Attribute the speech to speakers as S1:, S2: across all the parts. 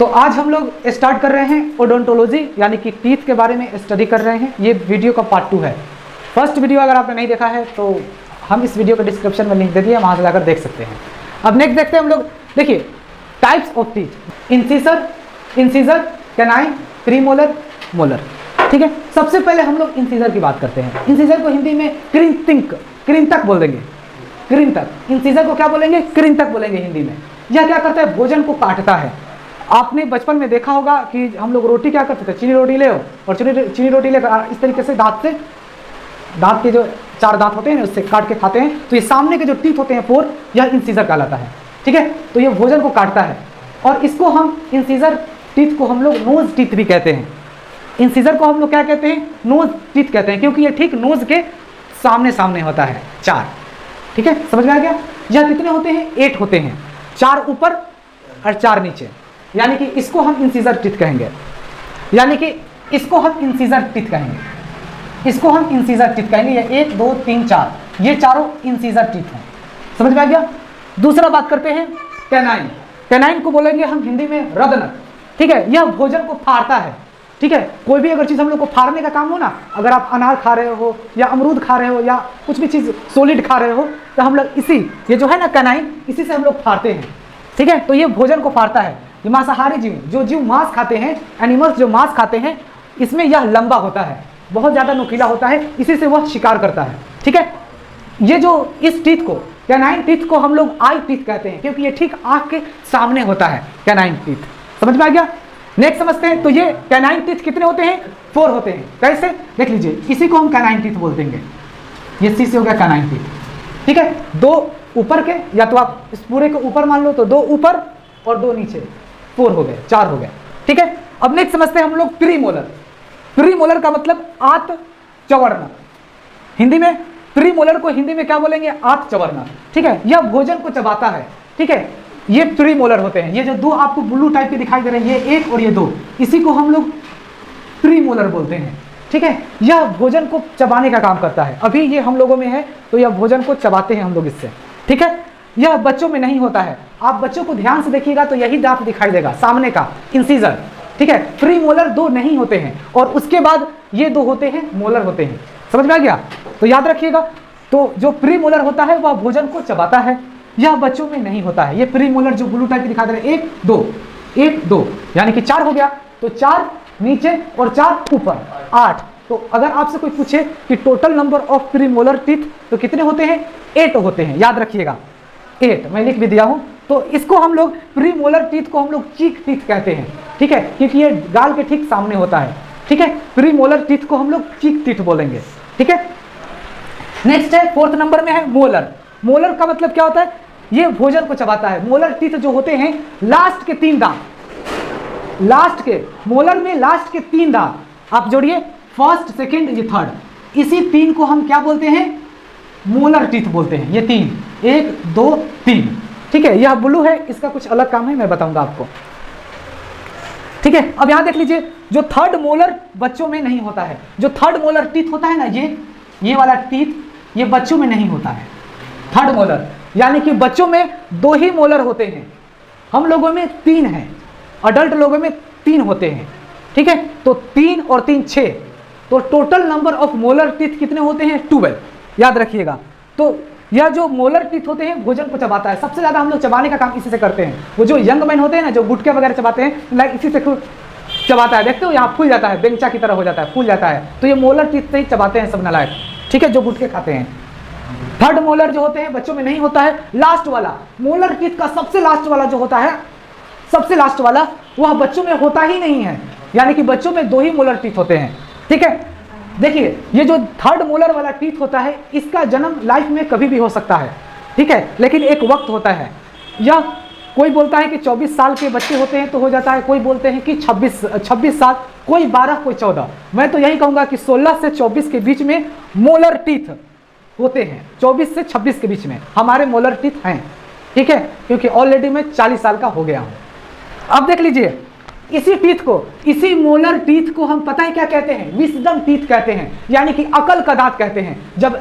S1: तो आज हम लोग स्टार्ट कर रहे हैं ओडोंटोलॉजी यानी कि टीथ के बारे में स्टडी कर रहे हैं। ये वीडियो का पार्ट 2 है। फर्स्ट वीडियो अगर आपने नहीं देखा है तो हम इस वीडियो के डिस्क्रिप्शन में लिंक दे दिए, वहाँ से जाकर देख सकते हैं। अब नेक्स्ट देखते हैं हम लोग। देखिए types of teeth, incisor, canine, premolar, molar. ठीक है, सबसे पहले हम लोग इंसीजर की बात करते हैं। इंसीजर को हिंदी में कृंतक बोल देंगे। कृंतक, इंसीजर को क्या बोलेंगे? कृंतक बोलेंगे हिंदी में। यह क्या करता है? भोजन को काटता है। आपने बचपन में देखा होगा कि हम लोग रोटी क्या करते थे, चीनी रोटी ले और चीनी रोटी लेकर इस तरीके से दांत के जो 4 दांत होते हैं उससे काट के खाते हैं। तो ये सामने के जो टीथ होते हैं पोर, यह इंसीजर कहलाता है। ठीक है, तो ये भोजन को काटता है और इसको हम इंसीजर टीथ को हम लोग नोज टीथ भी कहते हैं। इंसीजर को हम लोग क्या कहते हैं? नोज टीथ कहते हैं, क्योंकि ये ठीक नोज के सामने सामने होता है 4। ठीक है, समझ में आ गया? यह कितने होते हैं? 8 होते हैं, 4 ऊपर और 4 नीचे, यानी कि इसको हम इंसीजर टीथ कहेंगे। ये 1 2 3 4, ये चारों इंसीजर टीथ हैं। समझ में आ गया? दूसरा बात करते हैं कैनाइन। कैनाइन को बोलेंगे हम हिंदी में रदनक। ठीक है, यह भोजन को फाड़ता है। ठीक है, कोई भी अगर चीज़ हम लोग को फाड़ने का काम हो ना, अगर आप अनार खा रहे हो या अमरूद खा रहे हो या कुछ भी चीज़ सॉलिड खा रहे हो, तो हम लोग ये जो है ना कैनाइन, इसी से हम लोग फाड़ते हैं। ठीक है, तो ये भोजन को फाड़ता है। ये मांसाहारी जीव, जो जीव मांस खाते हैं, एनिमल्स जो मांस खाते हैं, इसमें यह लंबा होता है, बहुत ज़्यादा नुकीला होता है, इसी से वह शिकार करता है। ठीक है, ये जो इस टीथ को, कैनाइन टीथ को हम लोग आई टीथ कहते हैं, क्योंकि ये ठीक आँख के सामने होता है कैनाइन टीथ। समझ में आ गया? नेक्स्ट समझते हैं। तो ये कैनाइन टीथ कितने होते हैं? 4 होते हैं। कैसे? देख लीजिए, इसी को हम कैनाइन टीथ बोल देंगे। ये सी से हो गया कैनाइन टीथ। ठीक है, 2 ऊपर के, या तो आप इस पूरे को ऊपर मान लो तो 2 ऊपर और 2 नीचे, 4 हो गए, 4 हो गए। ठीक है, अब नेक्स्ट समझते हैं हम लोग प्रीमोलर। प्रीमोलर का मतलब आंत चवड़ना। हिंदी में प्रीमोलर को हिंदी में क्या बोलेंगे? आंत चवड़ना। ठीक है, यह भोजन को चबाता है। ठीक है, ये प्रीमोलर होते हैं। ये जो 2 आपको ब्लू टाइप के दिखाई दे रहे हैं, ये 1 और ये 2, इसी को हम लोग प्रीमोलर बोलते हैं। ठीक है, यह भोजन को चबाने का काम करता है। अभी ये हम लोगों में है तो यह भोजन को चबाते हैं हम लोग इससे। ठीक है, यह बच्चों में नहीं होता है। आप बच्चों को ध्यान से देखिएगा तो यही दांत दिखाई देगा सामने का, इंसीजर। ठीक है, प्रीमोलर 2 नहीं होते हैं और उसके बाद ये 2 होते हैं, मोलर होते हैं। समझ में आ गया? तो याद रखिएगा, तो जो प्रीमोलर होता है वह भोजन को चबाता है, यह बच्चों में नहीं होता है। ये प्रीमोलर जो ब्लू टाइप दिखा दे रहे हैं, 1 2 यानी कि 4 हो गया। तो 4 नीचे और 4 ऊपर, 8। तो अगर आपसे कोई पूछे कि total number of premolar teeth तो कितने होते हैं? 8 होते हैं। याद रखिएगा, 8 मैं लिख भी दिया हूं। तो इसको हम लोग प्रीमोलर टीथ को हम लोग चीक टीथ कहते हैं। ठीक है, क्योंकि ये गाल के ठीक सामने होता है। ठीक है, प्रीमोलर टीथ को हम लोग चीक टीथ बोलेंगे। ठीक है, नेक्स्ट है 4th नंबर में है मोलर। मोलर का मतलब क्या होता है? ये भोजन को चबाता है। मोलर टीथ जो होते हैं लास्ट के 3 दांत, मोलर में लास्ट के 3 दांत आप जोड़िए, फर्स्ट, सेकंड, ये थर्ड, इसी 3 को हम क्या बोलते हैं? मोलर टीथ बोलते हैं। ये 3, 1 2 3। ठीक है, यह ब्लू है, इसका कुछ अलग काम है, मैं बताऊंगा आपको। ठीक है, अब यहां देख लीजिए, जो 3rd मोलर बच्चों में नहीं होता है। जो 3rd मोलर टीथ होता है ना, ये वाला टीथ, ये बच्चों में नहीं होता है। 3rd मोलर यानी कि बच्चों में 2 ही मोलर होते हैं, हम लोगों में 3 हैं, अडल्ट लोगों में 3 होते हैं। ठीक है, तो 3 और 3 6, तो total number of molar teeth कितने होते हैं? 12। याद रखिएगा। तो यह जो मोलर टीथ होते हैं भोजन को चबाता है। सबसे ज़्यादा हम लोग चबाने का काम इसी से करते हैं। वो जो यंग मैन होते हैं ना, जो गुटके वगैरह चबाते हैं, लाइक इसी से चबाता है। देखते हो यहाँ फूल जाता है, बेंचा की तरह हो जाता है, फूल जाता है। तो ये मोलर टीथ से ही चबाते हैं सब नालायक। ठीक है, जो गुटके खाते हैं। 3rd मोलर जो होते हैं बच्चों में नहीं होता है। लास्ट वाला मोलर टीथ का सबसे लास्ट वाला जो होता है, सबसे लास्ट वाला, वह बच्चों में होता ही नहीं है। यानी कि बच्चों में 2 ही मोलर टीथ होते हैं। ठीक है, देखिए, ये जो 3rd मोलर वाला टीथ होता है, इसका जन्म लाइफ में कभी भी हो सकता है। ठीक है, लेकिन एक वक्त होता है। यह कोई बोलता है कि 24 साल के बच्चे होते हैं तो हो जाता है, कोई बोलते हैं कि 26 साल, कोई 12, कोई 14। मैं तो यही कहूँगा कि 16 से 24 के बीच में मोलर टीथ होते हैं। 24 से 26 के बीच में हमारे मोलर टीथ हैं। ठीक है, क्योंकि ऑलरेडी मैं 40 साल का हो गया हूँ। अब देख लीजिए, इसी टीथ को, इसी मोलर टीथ को हम पता है क्या कहते हैं? विजडम टीथ कहते हैं, यानी कि अकल का दांत कहते हैं। जब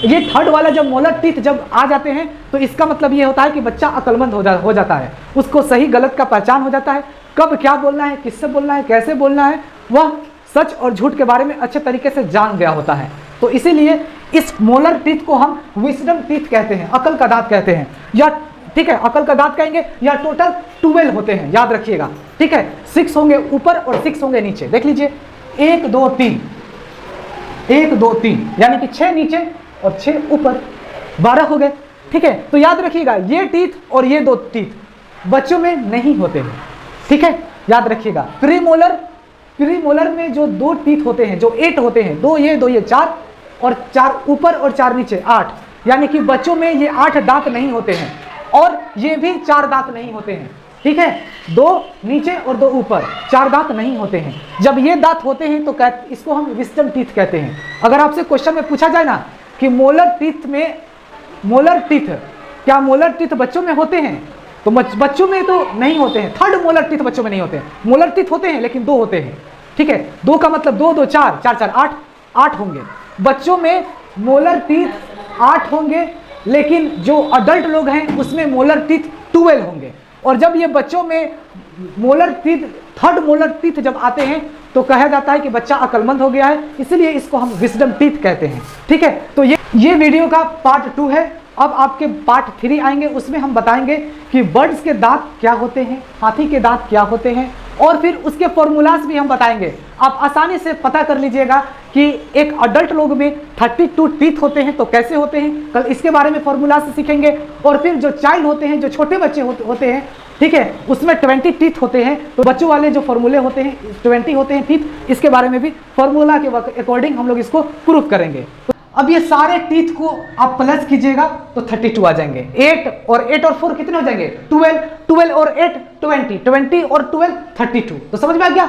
S1: ये 3rd वाला जब मोलर टीथ जब आ जाते हैं तो इसका मतलब ये होता है कि बच्चा अक्लमंद हो जाता है, उसको सही गलत का पहचान हो जाता है, कब क्या बोलना है, किससे बोलना है, कैसे बोलना है, वह सच और झूठ के बारे में अच्छे तरीके से जान गया होता है। तो इसीलिए इस मोलर टीथ को हम विजडम टीथ कहते हैं, अकल का दांत कहते हैं, या ठीक है अकल का दांत कहेंगे। या टोटल 12 होते हैं, याद रखिएगा, ठीक है। 6 होंगे ऊपर और 6 होंगे नीचे। देख लीजिए 1 2 3, 1 2 3, यानी कि 6 नीचे और 6 ऊपर, 12 हो गए, ठीक है। तो याद रखिएगा ये टीथ और ये 2 टीथ बच्चों में नहीं होते हैं, ठीक है, याद रखिएगा। प्रीमोलर में जो 2 टीथ होते हैं, जो 8 होते हैं, 2 ये 4 और 4 ऊपर और 4 नीचे 8, यानी कि बच्चों में ये 8 दांत नहीं होते हैं और ये भी 4 दांत नहीं होते हैं, ठीक है। 2 नीचे और 2 ऊपर, 4 दांत नहीं होते हैं। जब ये दांत होते हैं तो इसको हम विजडम टीथ कहते हैं। अगर आपसे क्वेश्चन में पूछा जाए ना कि मोलर टीथ क्या मोलर टीथ बच्चों में होते हैं, तो बच्चों में तो नहीं होते हैं। 3rd मोलर टीथ बच्चों में नहीं होते हैं। मोलर टीथ होते हैं लेकिन 2 होते हैं, ठीक है। 2 का मतलब 2 2 4 4 4 8 8 होंगे। बच्चों में मोलर टीथ 8 होंगे, लेकिन जो अडल्ट लोग हैं उसमें मोलर टीथ 12 होंगे। और जब ये बच्चों में molar teeth 3rd molar teeth जब आते हैं तो कहा जाता है कि बच्चा अक्लमंद हो गया है, इसलिए इसको हम विजडम टीथ कहते हैं, ठीक है। तो ये वीडियो का पार्ट 2 है। अब आपके पार्ट 3 आएंगे, उसमें हम बताएंगे कि बर्ड्स के दांत क्या होते हैं, हाथी के दांत क्या होते हैं, और फिर उसके फॉर्मूलाज भी हम बताएंगे। आप आसानी से पता कर लीजिएगा कि एक अडल्ट लोग में 32 टीथ होते हैं तो कैसे होते हैं, कल इसके बारे में फॉर्मूला से सीखेंगे। और फिर जो चाइल्ड होते हैं, जो छोटे बच्चे होते हैं, ठीक है, उसमें 20 टीथ होते हैं, तो बच्चों वाले जो फॉर्मूले होते हैं 20 होते हैं टीथ, इसके बारे में भी फॉर्मूला के अकॉर्डिंग हम लोग इसको प्रूव करेंगे। अब ये सारे टीथ को आप प्लस कीजिएगा तो 32 आ जाएंगे। 8 और 4 कितने हो जाएंगे, 12, 12 और 8 20 और 12 32। तो समझ में आ गया,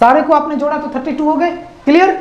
S1: सारे को आपने जोड़ा तो 32 हो गए। क्लियर।